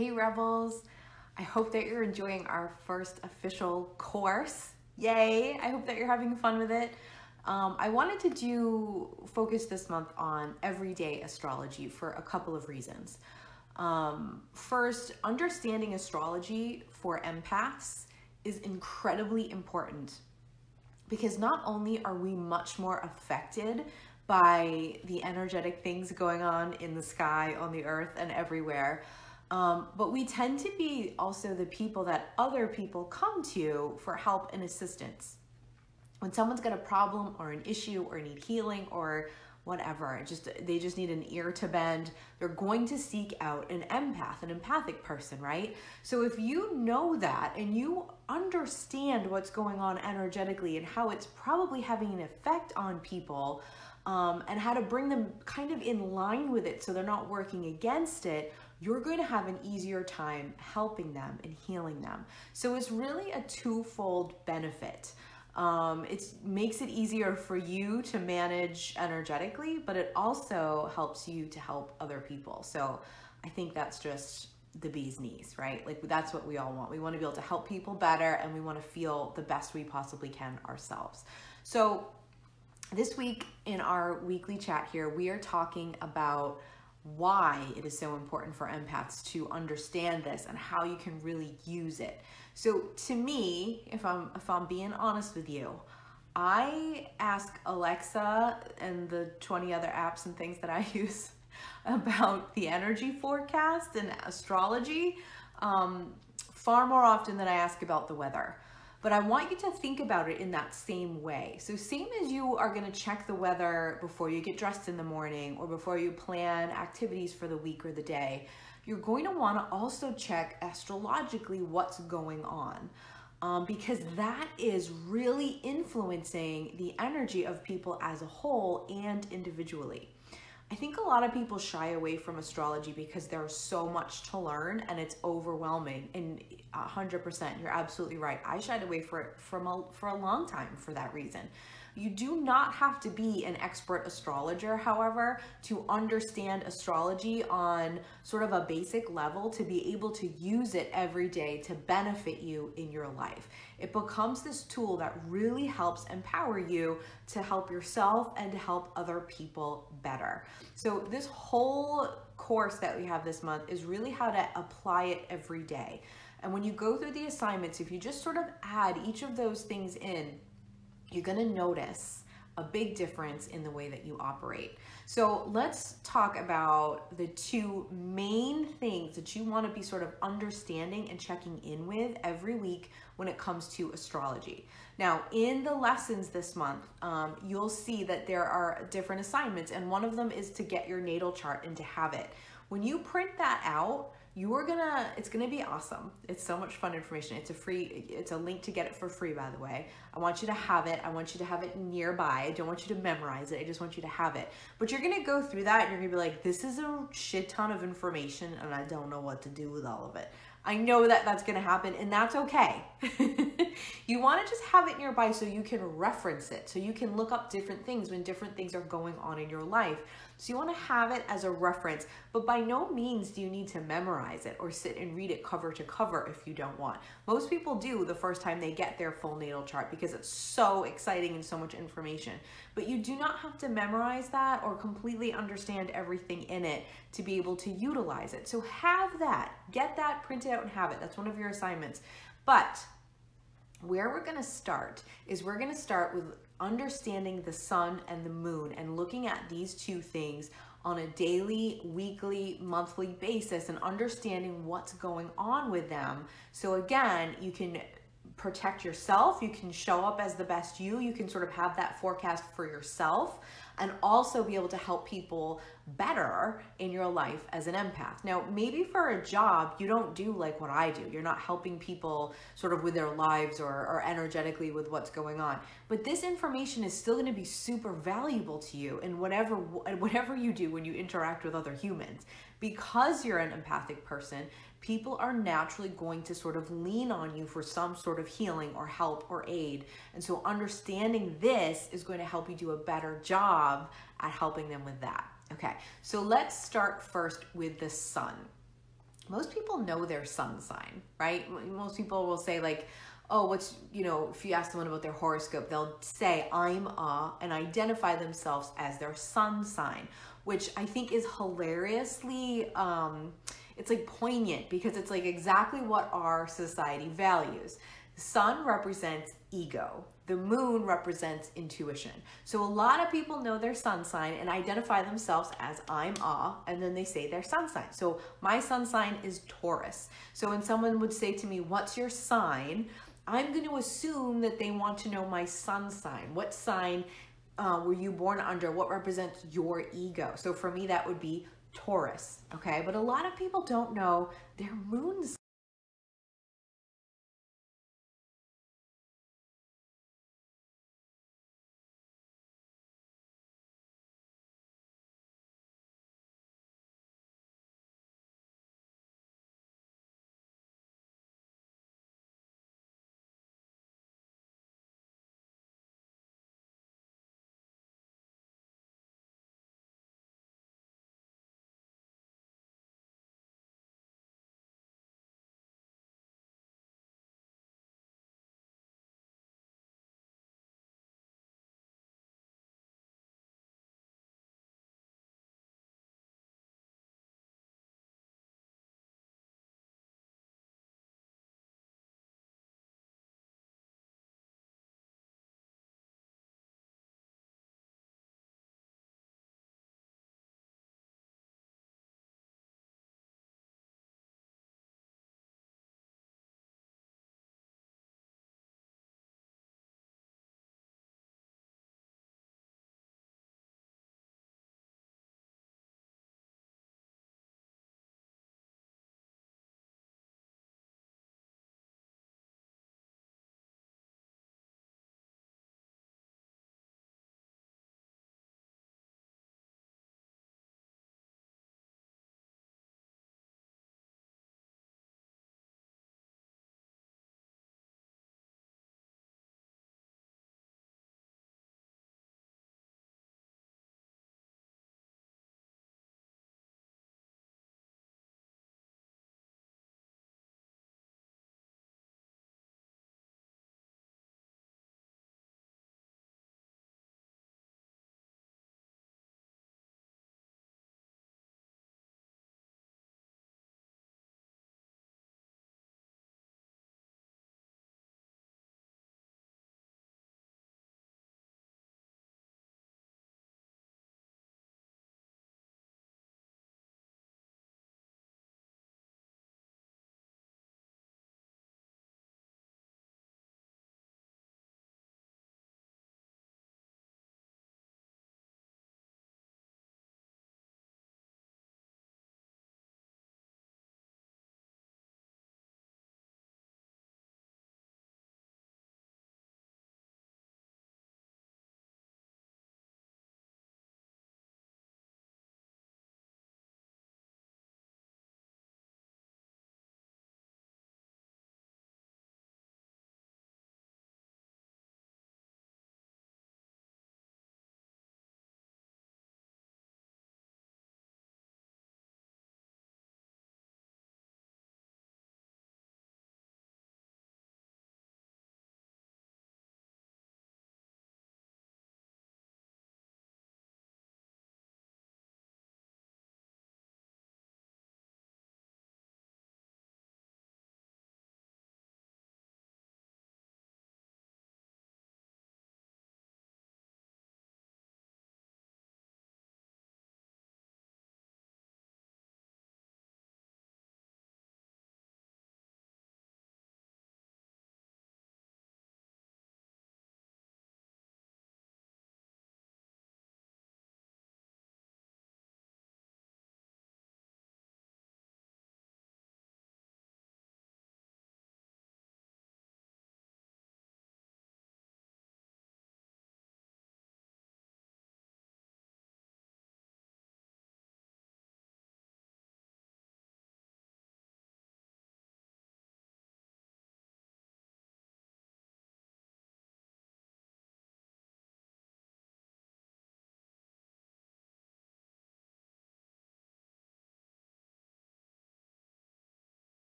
Hey Rebels, I hope that you're enjoying our first official course. Yay, I hope that you're having fun with it. I wanted to focus this month on everyday astrology for a couple of reasons. First, understanding astrology for empaths is incredibly important because not only are we much more affected by the energetic things going on in the sky, on the earth, and everywhere, but we tend to be also the people that other people come to for help and assistance. When someone's got a problem or an issue or need healing or whatever, they just need an ear to bend, they're going to seek out an empath, an empathic person, right? So if you know that and you understand what's going on energetically and how it's probably having an effect on people, and how to bring them kind of in line with it so they're not working against it, you're going to have an easier time helping them and healing them. So it's really a twofold benefit. It makes it easier for you to manage energetically, but it also helps you to help other people. So I think that's just the bee's knees, right? Like that's what we all want. We want to be able to help people better, and we want to feel the best we possibly can ourselves. So this week in our weekly chat here, we are talking about why it is so important for empaths to understand this and how you can really use it. So to me, if I'm being honest with you, I ask Alexa and the 20 other apps and things that I use about the energy forecast and astrology far more often than I ask about the weather. But I want you to think about it in that same way. So same as you are going to check the weather before you get dressed in the morning or before you plan activities for the week or the day, you're going to want to also check astrologically what's going on, because that is really influencing the energy of people as a whole and individually. I think a lot of people shy away from astrology because there's so much to learn and it's overwhelming. And 100%, you're absolutely right. I shied away for a long time for that reason. You do not have to be an expert astrologer, however, to understand astrology on sort of a basic level to be able to use it every day to benefit you in your life. It becomes this tool that really helps empower you to help yourself and to help other people better. So this whole course that we have this month is really how to apply it every day. And when you go through the assignments, if you just sort of add each of those things in, you're going to notice a big difference in the way that you operate. So let's talk about the two main things that you want to be sort of understanding and checking in with every week when it comes to astrology. Now, in the lessons this month, you'll see that there are different assignments, and one of them is to get your natal chart and to have it. When you print that out, it's gonna be awesome. It's so much fun information. It's a link to get it for free, by the way. I want you to have it. I want you to have it nearby. I don't want you to memorize it. I just want you to have it. But you're gonna go through that and you're gonna be like, this is a shit ton of information and I don't know what to do with all of it. I know that that's gonna happen, and that's okay. You wanna just have it nearby so you can reference it, so you can look up different things when different things are going on in your life. So you wanna have it as a reference, but by no means do you need to memorize it or sit and read it cover to cover if you don't want. Most people do the first time they get their full natal chart because it's so exciting and so much information. But you do not have to memorize that or completely understand everything in it to be able to utilize it. So have that, get that printed out and have it. That's one of your assignments. But where we're gonna start is we're gonna start with understanding the sun and the moon and looking at these two things on a daily, weekly, monthly basis and understanding what's going on with them. So again, you can protect yourself, you can show up as the best you can sort of have that forecast for yourself and also be able to help people better in your life as an empath. Now, maybe for a job, you don't do like what I do. You're not helping people sort of with their lives or energetically with what's going on. But this information is still gonna be super valuable to you in whatever you do when you interact with other humans. Because you're an empathic person, people are naturally going to sort of lean on you for some sort of healing or help or aid. And so understanding this is going to help you do a better job at helping them with that. Okay, so let's start first with the sun. most people know their sun sign, right? Most people will say like, oh, what's, you know, if you ask someone about their horoscope, they'll say I'm a, and identify themselves as their sun sign, which I think is hilariously, it's like poignant, because it's like exactly what our society values. The sun represents ego. The moon represents intuition. So a lot of people know their sun sign and identify themselves as I'm a, and then they say their sun sign. So my sun sign is Taurus. So when someone would say to me, what's your sign? I'm going to assume that they want to know my sun sign. What sign were you born under? What represents your ego? So for me, that would be Taurus, okay? But a lot of people don't know their moon sign.